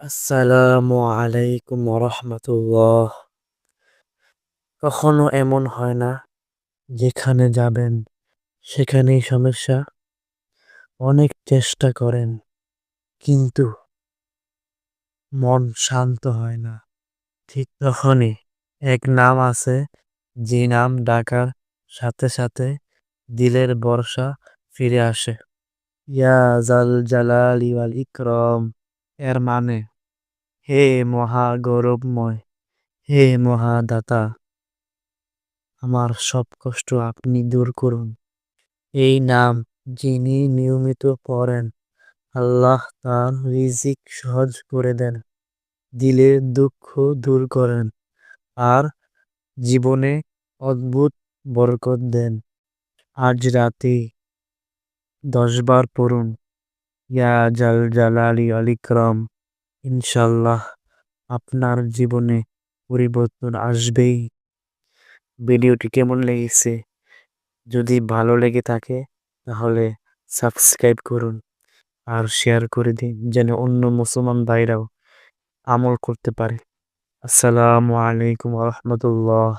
আসসালামু আলাইকুম রহমতুল্লাহ। কখনো এমন হয় না যেখানে যাবেন সেখানেই সমস্যা? অনেক চেষ্টা করেন কিন্তু মন শান্ত হয় না। ঠিক তখনই এক নাম আছে, যে নাম ডাকার সাথে সাথে দিলের ভরসা ফিরে আসে। ইয়া জাল জালালি ওয়াল ইকরাম। এর মানে, হে মহা গৌরবময়, হে মহাদাতা, আমার সব কষ্ট আপনি দূর করুন। এই নাম যিনি নিয়মিত পড়েন, আল্লাহ তার রিজিক সহজ করে দেন, দিলের দুঃখ দূর করেন, আর জীবনে অদ্ভুত বরকত দেন। আজ রাতে 10 বার পড়ুন ইয়া জাল জালালি ওয়াল ইকরাম। ইনশাল্লাহ আপনার জীবনে পরিবর্তন আসবেই। ভিডিওটি কেমন লেগেছে? যদি ভালো লেগে থাকে তাহলে সাবস্ক্রাইব করুন আর শেয়ার করে দিন, যেন অন্য মুসলমান ভাইরাও আমল করতে পারে। আসসালামু আলাইকুম রহমতুল্লাহ।